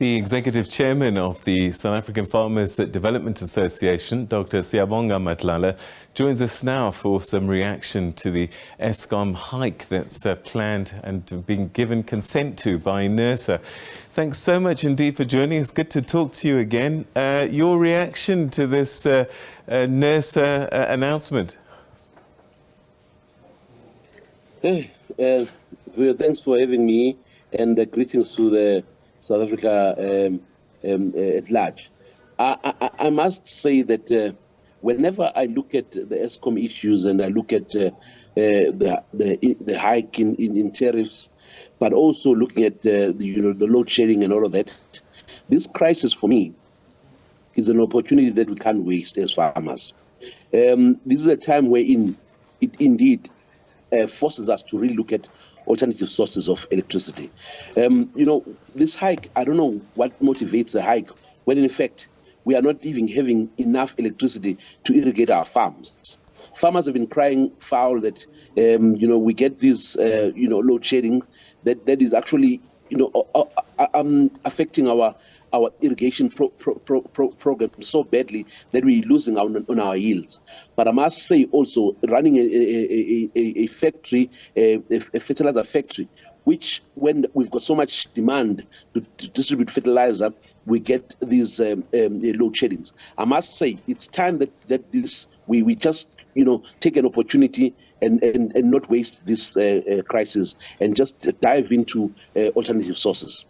The Executive Chairman of the South African Farmers Development Association, Dr. Siyabonga Madlala, joins us now for some reaction to the Eskom hike that's planned and being given consent to by NERSA. Thanks so much indeed for joining us. Good to talk to you again. Your reaction to this NERSA announcement? Hey, thanks for having me, and greetings to the South Africa at large. I must say that whenever I look at the Eskom issues and I look at the hike in tariffs, but also looking at the load shedding and all of that, this crisis for me is an opportunity that we can't waste as farmers. This is a time wherein it indeed forces us to really look at alternative sources of electricity. This hike, I don't know what motivates the hike, when in effect, we are not even having enough electricity to irrigate our farms. Farmers have been crying foul that, we get this, load shedding that is actually, affecting our irrigation program so badly that we're losing on our yields. But I must say also, running a factory, a fertilizer factory, which when we've got so much demand to distribute fertilizer, we get these load sheddings. I must say, it's time that we just take an opportunity and not waste this crisis and just dive into alternative sources.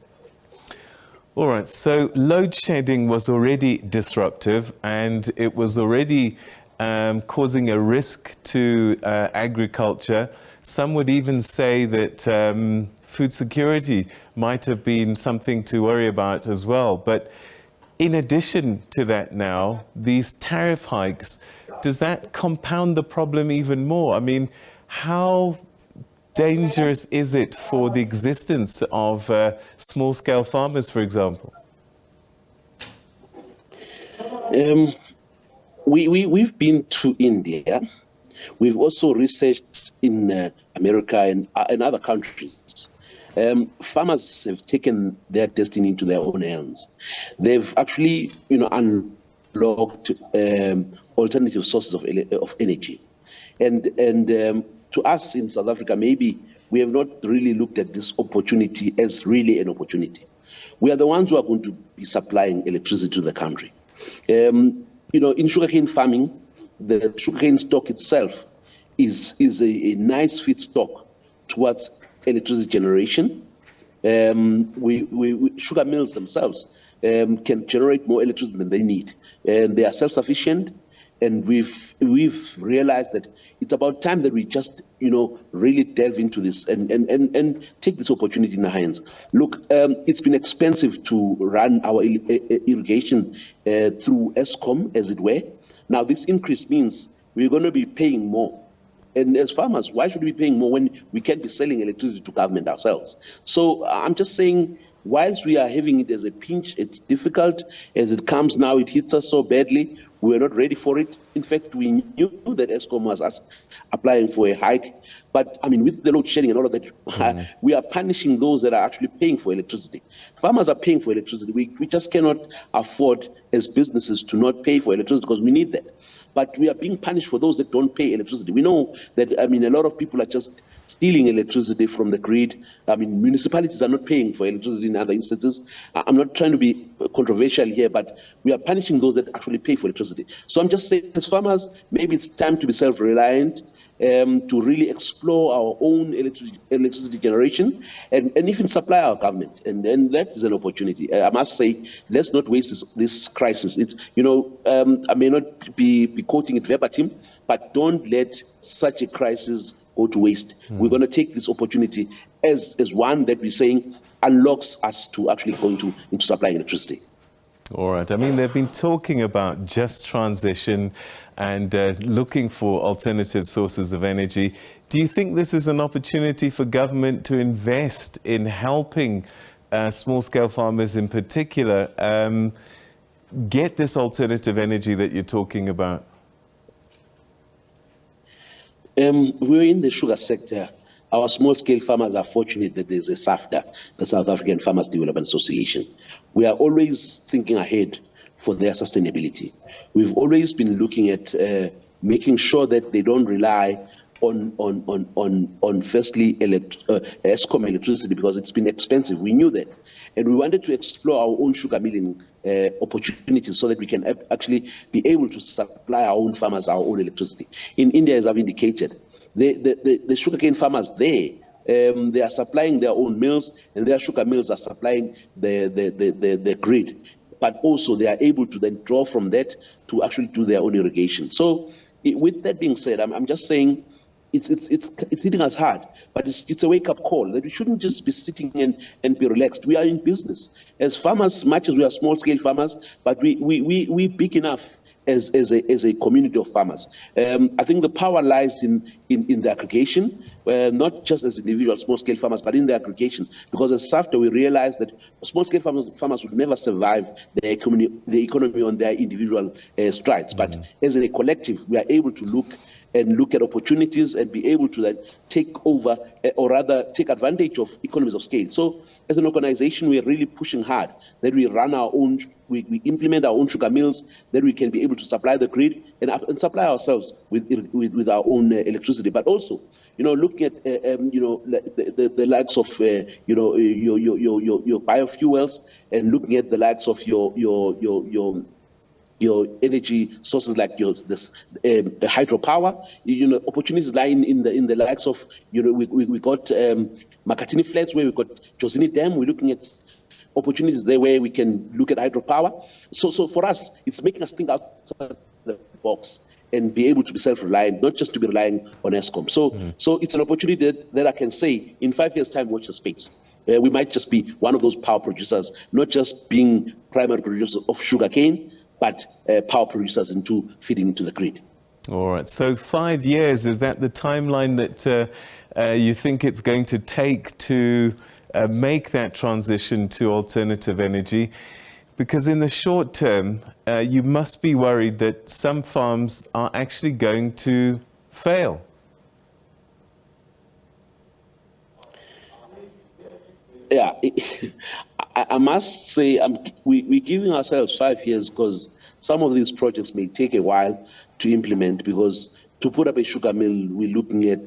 All right, so load shedding was already disruptive and it was already causing a risk to agriculture. Some would even say that food security might have been something to worry about as well. But in addition to that now, these tariff hikes, does that compound the problem even more? I mean, how dangerous is it for the existence of small-scale farmers, for example? We've been to India. We've also researched in America and other countries. Farmers have taken their destiny into their own hands. They've actually, unlocked alternative sources of energy, and to us in South Africa, maybe we have not really looked at this opportunity as really an opportunity. We are the ones who are going to be supplying electricity to the country. In sugarcane farming, the sugarcane stock itself is a nice feedstock towards electricity generation. Sugar mills themselves can generate more electricity than they need, and they are self-sufficient. And we've realized that it's about time that we just, really delve into this and take this opportunity in our hands. Look, it's been expensive to run our irrigation through Eskom, as it were. Now, this increase means we're going to be paying more. And as farmers, why should we be paying more when we can't be selling electricity to government ourselves? So I'm just saying, whilst we are having it as a pinch, it's difficult. As it comes now, it hits us so badly. We were not ready for it. In fact, we knew that Eskom was applying for a hike. But, with the load shedding and all of that, we are punishing those that are actually paying for electricity. Farmers are paying for electricity. We just cannot afford, as businesses, to not pay for electricity because we need that. But we are being punished for those that don't pay electricity. We know that, a lot of people are just stealing electricity from the grid. Municipalities are not paying for electricity in other instances. I'm not trying to be controversial here, but we are punishing those that actually pay for electricity. So I'm just saying, as farmers, maybe it's time to be self-reliant, to really explore our own electricity generation and even supply our government. And that is an opportunity. I must say, let's not waste this crisis. It's, I may not be quoting it verbatim, but don't let such a crisis go to waste. We're going to take this opportunity as one that we're saying unlocks us to actually go into supplying electricity. All right. They've been talking about just transition and looking for alternative sources of energy. Do you think this is an opportunity for government to invest in helping small-scale farmers in particular get this alternative energy that you're talking about? We're in the sugar sector. Our small-scale farmers are fortunate that there's a SAFTA, the South African Farmers Development Association. We are always thinking ahead for their sustainability. We've always been looking at making sure that they don't rely on firstly Eskom electricity, because it's been expensive. We knew that. And we wanted to explore our own sugar milling opportunities so that we can actually be able to supply our own farmers our own electricity. In India, as I've indicated, the sugarcane farmers there, they are supplying their own mills, and their sugar mills are supplying the grid. But also they are able to then draw from that to actually do their own irrigation. So with that being said, I'm just saying it's hitting us hard, but it's a wake-up call that we shouldn't just be sitting and be relaxed. We are in business. As farmers, much as we are small-scale farmers, but we big enough as a community of farmers. I think the power lies in the aggregation, not just as individual small-scale farmers, but in the aggregation. Because as SAFTA, we realize that small-scale farmers would never survive the economy on their individual strides. But as a collective, we are able to look at opportunities and be able to then take over, or rather take advantage of economies of scale. So as an organization, we are really pushing hard that we run our own, we implement our own sugar mills, that we can be able to supply the grid and supply ourselves with our own electricity. But also, looking at, the likes of, your biofuels, and looking at the likes of your energy sources like hydropower, opportunities lie in the likes of, we got Makatini Flats, where we got Josini Dam. We're looking at opportunities there where we can look at hydropower. So for us, it's making us think outside the box and be able to be self-reliant, not just to be relying on Eskom. So it's an opportunity that I can say, in 5 years' time, watch the space. We might just be one of those power producers, not just being primary producers of sugarcane, but power producers feeding into the grid. All right. So 5 years, is that the timeline that you think it's going to take to make that transition to alternative energy? Because in the short term, you must be worried that some farms are actually going to fail. Yeah, I must say we're giving ourselves 5 years, because some of these projects may take a while to implement, because to put up a sugar mill, we're looking at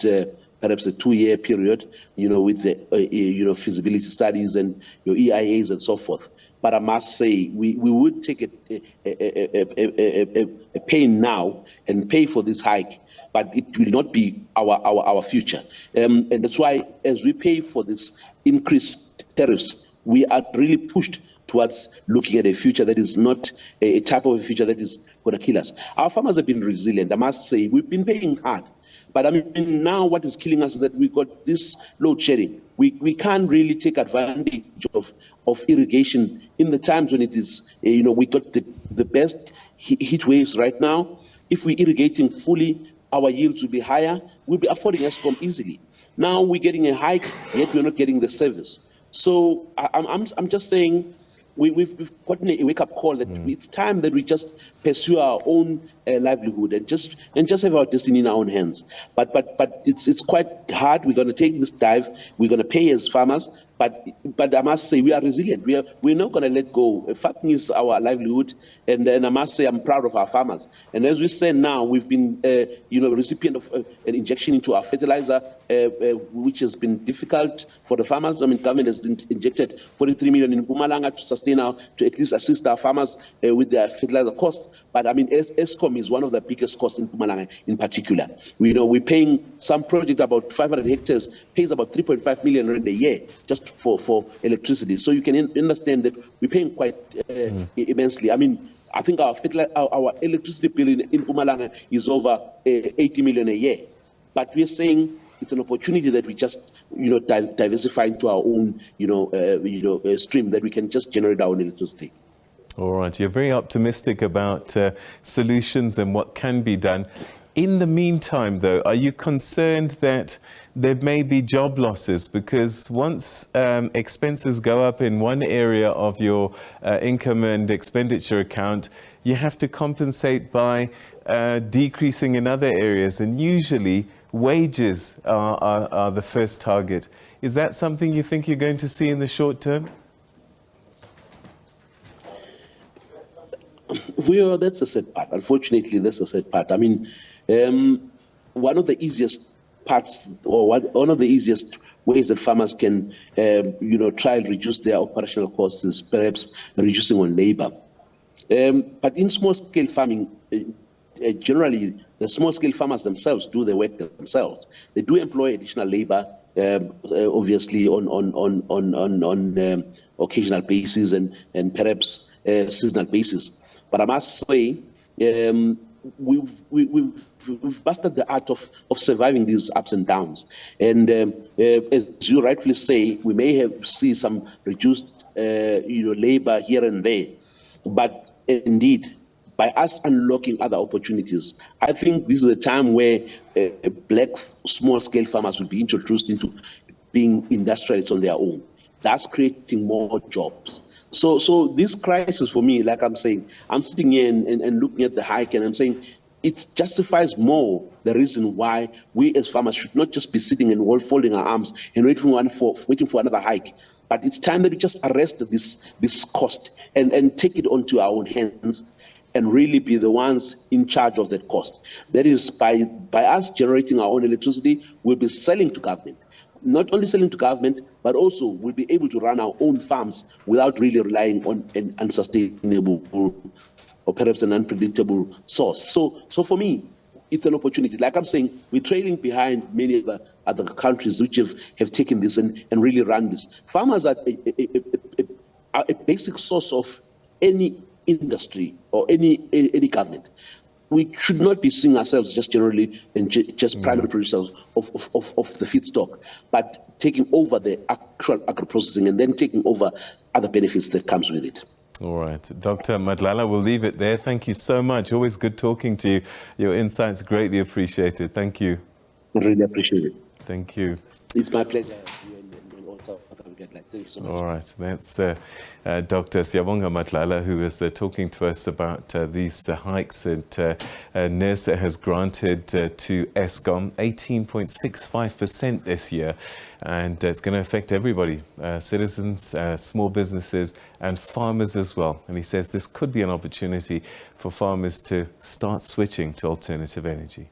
perhaps a 2-year period, with the feasibility studies and your EIAs and so forth. But I must say we would take a pain now and pay for this hike, but it will not be our future. And that's why, as we pay for this increased tariffs, we are really pushed towards looking at a future that is not a type of a future that is going to kill us. Our farmers have been resilient. I must say, we've been paying hard. But I mean, now what is killing us is that we've got this load shedding. We can't really take advantage of irrigation in the times when it is, we got the best heat waves right now. If we're irrigating fully, our yields will be higher. We'll be affording Eskom easily. Now we're getting a hike, yet we're not getting the service. So I'm just saying, we've gotten a wake-up call that it's time that we just pursue our own livelihood and just have our destiny in our own hands. But it's quite hard. We're going to take this dive. We're going to pay as farmers. But I must say, we are resilient. We're not going to let go. Farming is our livelihood, and I must say I'm proud of our farmers. And as we stand now, we've been recipient of an injection into our fertilizer, which has been difficult for the farmers. I mean, government has injected 43 million in Mpumalanga to at least assist our farmers with their fertilizer costs. But I mean, Eskom is one of the biggest costs in Mpumalanga in particular. We're paying some project about 500 hectares, pays about 3.5 million rand a year just for electricity. So you can understand that we're paying quite immensely. I mean, I think our electricity bill in Mpumalanga is over 80 million a year. But we're saying it's an opportunity that we just, diversify into our own, stream, that we can just generate our own electricity. All right. You're very optimistic about solutions and what can be done. In the meantime, though, are you concerned that there may be job losses? Because once expenses go up in one area of your income and expenditure account, you have to compensate by decreasing in other areas. And usually wages are the first target. Is that something you think you're going to see in the short term? Well, that's a sad part. Unfortunately, that's a sad part. I mean, one of the easiest parts, or one of the easiest ways that farmers can, try and reduce their operational costs is perhaps reducing on labor. But in small-scale farming, generally, the small-scale farmers themselves do the work themselves. They do employ additional labor, obviously on occasional basis and perhaps seasonal basis. But I must say, we've mastered the art of surviving these ups and downs. And as you rightfully say, we may see some reduced, labor here and there. But indeed, by us unlocking other opportunities, I think this is a time where black small-scale farmers will be introduced into being industrialists on their own. That's creating more jobs. So this crisis for me, like I'm saying, I'm sitting here and looking at the hike and I'm saying it justifies more the reason why we as farmers should not just be sitting and folding our arms and waiting for another hike. But it's time that we just arrest this cost and take it onto our own hands and really be the ones in charge of that cost. That is, by us generating our own electricity, we'll be selling to government. Not only selling to government, but also we'll be able to run our own farms without really relying on an unsustainable or perhaps an unpredictable source. So for me, it's an opportunity. Like I'm saying, we're trailing behind many other countries which have taken this and really run this. Farmers are a basic source of any industry or any government. We should not be seeing ourselves just generally and just primary producers of the feedstock, but taking over the actual agro-processing and then taking over other benefits that comes with it. All right. Dr. Madlala, we'll leave it there. Thank you so much. Always good talking to you. Your insights greatly appreciated. Thank you. I really appreciate it. Thank you. It's my pleasure. Thank you so much. All right, that's Dr. Siyabonga Madlala, who is talking to us about these hikes that NERSA has granted to Eskom, 18.65% this year, and it's going to affect everybody, citizens, small businesses and farmers as well. And he says this could be an opportunity for farmers to start switching to alternative energy.